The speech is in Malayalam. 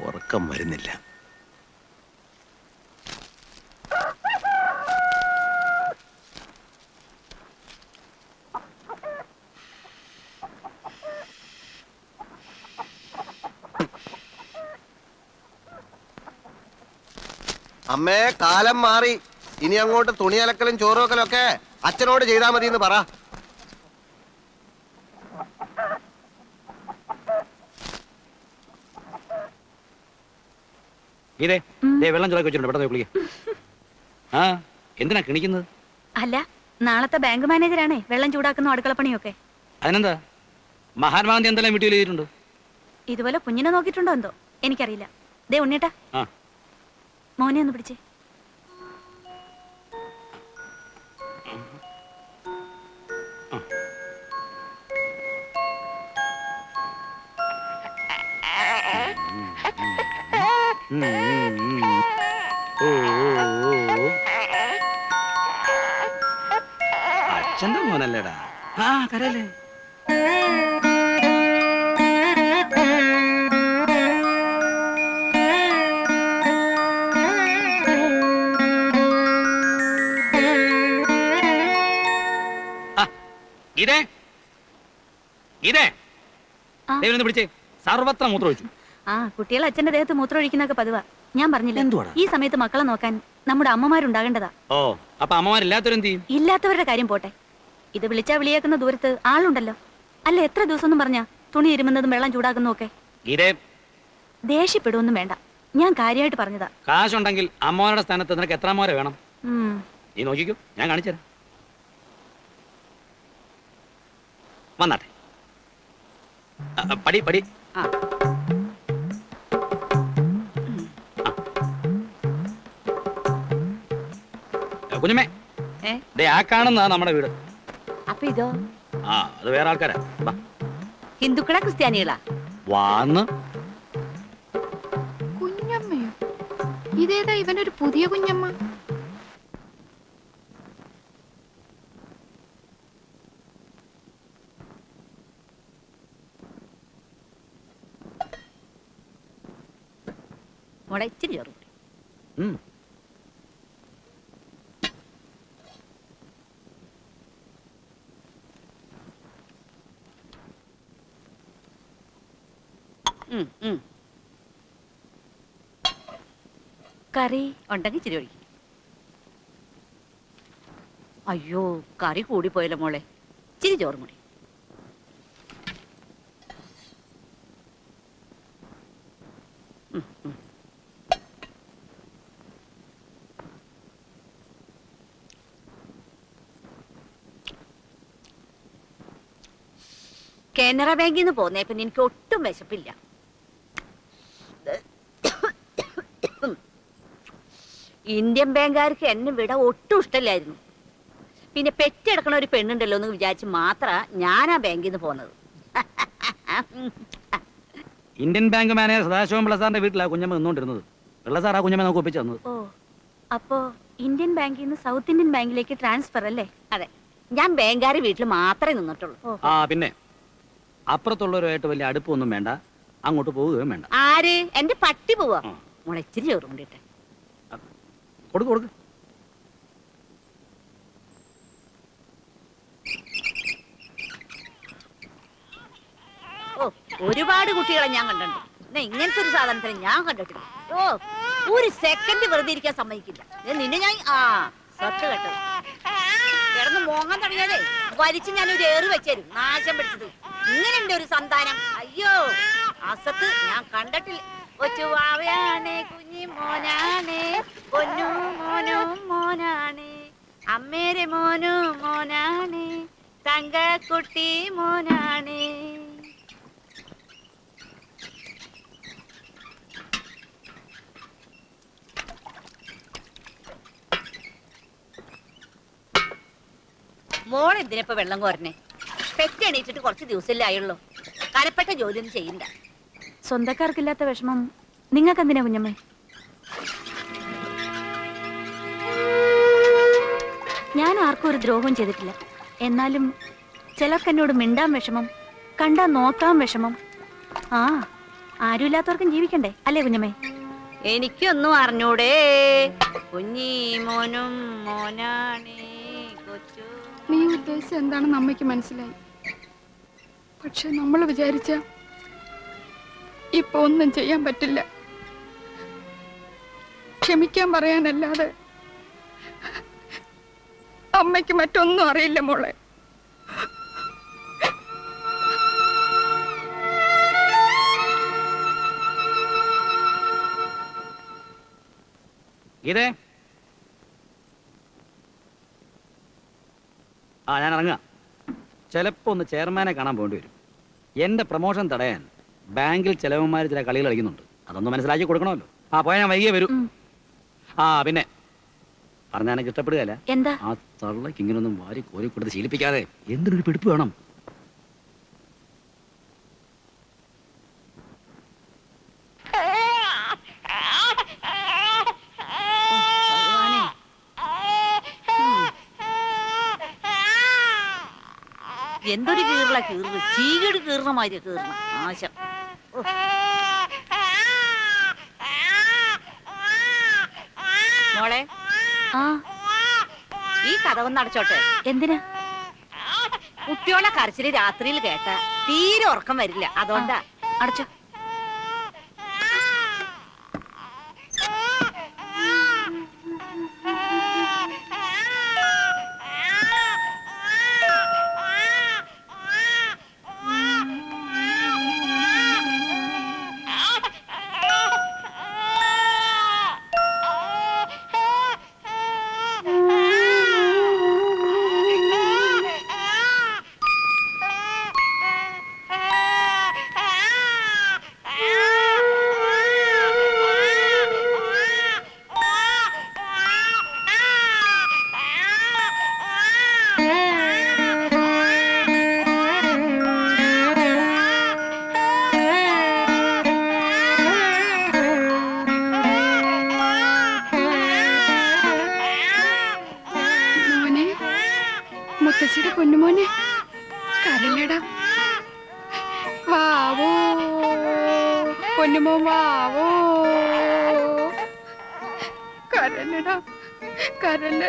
ഉറക്കം വരുന്നില്ല. അമ്മേ, കാലം മാറി. ഇനി അങ്ങോട്ട് തുണി അലക്കലും ചോറുവെക്കലും ഒക്കെ അച്ഛനോട് ചെയ്താൽ മതി എന്ന് പറ. വെള്ളം ചൂടാക്കി വെച്ചിട്ടുണ്ട്, പെട്ടെന്ന് കുളിക്ക. ആ, എന്തിനാ കിണിക്കുന്നത്? അല്ല, നാളത്തെ ബാങ്ക് മാനേജരാണേ വെള്ളം ചൂടാക്കുന്ന അടുക്കളപ്പണിയൊക്കെ. അതിനെന്താ, മഹാത്മാഗാന്ധി എന്തെല്ലാം വീട്ടിൽ ചെയ്തിട്ടുണ്ട്? ഇതുപോലെ കുഞ്ഞിനെ നോക്കിയിട്ടുണ്ടോ എന്തോ എനിക്കറിയില്ല. ദേ ഉണ്ണേട്ടാ, മോനെ ഒന്ന് പിടിച്ചേ. അച്ഛന്റെ മോനല്ലേടാ. ആ, കരയല്ലേ. ഗീതേ, ഗീതേ, പിടിച്ചേ. സർവത്ര മൂത്രം ഒഴിച്ചു. ആ, കുട്ടികൾ അച്ഛന്റെ ദേഹത്ത് മൂത്രം ഒഴിക്കുന്നൊക്കെ പതിവാ. ഞാൻ പറഞ്ഞില്ലേ, ഈ സമയത്ത് മക്കളെ നോക്കാൻ നമ്മുടെ അമ്മമാരുണ്ടാകേണ്ടതാ. ഓ, അപ്പൊ അമ്മമാരില്ലാത്തവരെന്ത് ചെയ്യും? ഇല്ലാത്തവരുടെ കാര്യം പോട്ടെ, ഇത് വിളിച്ചാ വിളിയേക്കുന്ന ദൂരത്ത് ആളുണ്ടല്ലോ. അല്ല, എത്ര ദിവസം ഒന്നും പറഞ്ഞാ തുണി ഇരുമുന്നതും വെള്ളം ചൂടാക്കുന്നതും ഒക്കെ. ദേഷ്യപ്പെടുവൊന്നും വേണ്ട, ഞാൻ കാര്യമായിട്ട് പറഞ്ഞതാ. കാശുണ്ടെങ്കിൽ അമ്മമാരുടെ സ്ഥാനത്ത് നിനക്ക് എത്ര മോരെ വേണം? നീ നോക്കിക്കോ, ഞാൻ കാണിച്ചുതരാം. വന്നാട്ടെ, പടി പടി. കുഞ്ഞമ്മേ, ആ കാണുന്നതാ നമ്മുടെ വീട്. അപ്പൊ ഇതോ? ആ, അത് വേറെ ആൾക്കാരാ. ഹിന്ദുക്കളാ ക്രിസ്ത്യാനികളാ? വാന്ന്. കുഞ്ഞമ്മയോ? ഇതേതാ ഇവനൊരു പുതിയ കുഞ്ഞമ്മ? മോളെ ഇച്ചിരി ചോറ്. കറി ഉണ്ടെങ്കിൽ ഇച്ചിരി ഒഴിക്കും. അയ്യോ, കറി കൂടിപ്പോയല്ലോ മോളെ, ഇച്ചിരി ചോറും കൂടി. കാനറ ബാങ്കിൽ നിന്ന് പോന്നേ, പിന്നെ എനിക്ക് ഒട്ടും വിശപ്പില്ല. ഇന്ത്യൻ ബാങ്കുകാർക്ക് എന്നെ വിട ഒട്ടും ഇഷ്ടമില്ലായിരുന്നു. പിന്നെ പെറ്റെടുക്കണ ഒരു പെണ്ണുണ്ടല്ലോ എന്ന് വിചാരിച്ച് മാത്ര ഞാൻ ആ ബാങ്കിൽ നിന്ന് പോന്നത്. Indian bank manager Sadasivam Pillai സാറിന്റെ വീട്ടിലാണ് കുഞ്ഞമ്മ നിന്നോണ്ടിരുന്നത്. പിള്ള സാർ ആ കുഞ്ഞമ്മ നമുക്ക് ഒപ്പിച്ചു തന്നത്. ഓ, അപ്പോ ഇന്ത്യൻ ബാങ്കിൽ നിന്ന് സൗത്ത് ഇന്ത്യൻ ബാങ്കിലേക്ക് ട്രാൻസ്ഫർ അല്ലേ? അതെ, ഞാൻ ബാങ്കുകാരുടെ വീട്ടിൽ മാത്രമേ നിന്നിട്ടുള്ളൂ. ആ, പിന്നെ അപ്പുറത്തുള്ളവരുമായിട്ട് വലിയ അടുപ്പൊന്നും വേണ്ട, അങ്ങോട്ട് പോവുകയും വേണ്ട. ആര്? എന്റെ പട്ടി പോവാ. മോളെ ഇച്ചിരി ചോറും കൊണ്ടിട്ടെ. കൊടുക്ക് കൊടുക്ക്. ഓ, ഒരുപാട് കുട്ടികളെ ഞാൻ കണ്ടിട്ടുണ്ട്. ഇങ്ങനത്തെ ഒരു സാധനത്തിന് ഞാൻ കണ്ടിട്ടില്ല. ഓ, ഒരു സെക്കൻഡ് വെറുതെ ഇരിക്കാൻ സമ്മതിക്കില്ല. നിന്നെ ഞാൻ സ്വത്ത് കേട്ടത് കിടന്ന് മോങ്ങാൻ തുടങ്ങിയതേ വലിച്ച് ഞാനൊരു ഏറ് വെച്ചേരും. നാശം പിടിച്ചത്. ഇങ്ങനെയുണ്ട് ഒരു സന്താനം. അയ്യോ, അസത്ത് ഞാൻ കണ്ടിട്ടില്ല. ഒറ്റുവാവയാണേ, കുഞ്ഞി മോനാണേ, പൊന്നു മോനും മോനാണേ, അമ്മേരെ മോനും മോനാണേ, തങ്കക്കുട്ടി മോനാണേ. മോൾ എന്തിനപ്പോ വെള്ളം കോരണേ? പെറ്റെണീറ്റിട്ട് കുറച്ച് ദിവസമല്ലേ ആയുള്ളൂ. കനപ്പെട്ട ജോലിയൊന്നും ചെയ്യണ്ട. സ്വന്തക്കാർക്കില്ലാത്ത വിഷമം നിങ്ങൾക്ക് എന്തിനാ കുഞ്ഞമ്മേ? ഞാൻ ആർക്കും ഒരു ദ്രോഹവും ചെയ്തിട്ടില്ല. എന്നാലും ചിലർക്ക് എന്നോട് മിണ്ടാൻ വിഷമം, കണ്ടാ നോക്കാൻ വിഷമം. ആ, ആരുമില്ലാത്തവർക്കും ജീവിക്കണ്ടേ അല്ലേ കുഞ്ഞമ്മേ? എനിക്കൊന്നും അറിഞ്ഞൂടേ. കുഞ്ഞി മോനും മോനാണേ കൊച്ചു. നീ ഉദ്ദേശിച്ച എന്താണെന്ന് അമ്മയ്ക്ക് മനസ്സിലായി. പക്ഷെ നമ്മൾ വിചാരിച്ച ഇപ്പൊ ഒന്നും ചെയ്യാൻ പറ്റില്ല. ക്ഷമിക്കാൻ പറയാനല്ലാതെ അമ്മയ്ക്ക് മറ്റൊന്നും അറിയില്ല മോളെ. ഗീതേ, ഞാൻ ഇറങ്ങാം. ചിലപ്പോ ഒന്ന് ചെയർമാനെ കാണാൻ പോകേണ്ടി വരും. എന്റെ പ്രൊമോഷൻ തടയാൻ ബാങ്കിൽ ചിലവന്മാർ ചില കളികൾ കളിക്കുന്നുണ്ട്. അതൊന്ന് മനസ്സിലാക്കി കൊടുക്കണമല്ലോ. പോയാൽ ഞാൻ വൈകിയേ വരൂ. പിന്നെ പറഞ്ഞാൽ എനിക്ക് ഇഷ്ടപ്പെടുകയല്ല. എന്താ? ആ തള്ളക്ക് ഇങ്ങനൊന്നും വാരി കോരി കൊടുത്ത് ശീലിപ്പിക്കാതെ എന്തിനൊരു പിടിപ്പ് വേണം. എന്തൊരു കീറല കീറുക, ചീകട് കീറണ മാതിരി കീറണ ആശം. മോളെ, ഈ കഥ ഒന്ന് അടച്ചോട്ടെ. എന്തിനാ? കുട്ടിയോളെ കരച്ചില് രാത്രിയിൽ കേട്ട തീരെ ഉറക്കം വരില്ല, അതുകൊണ്ടാ. അടച്ചോ. മുത്തശ്ശിയുടെ പൊന്നുമോനെ കരല്ലടാ. വാവോ പൊന്നുമോൻ വാവോ. കരല്ലടാ കരല്ല.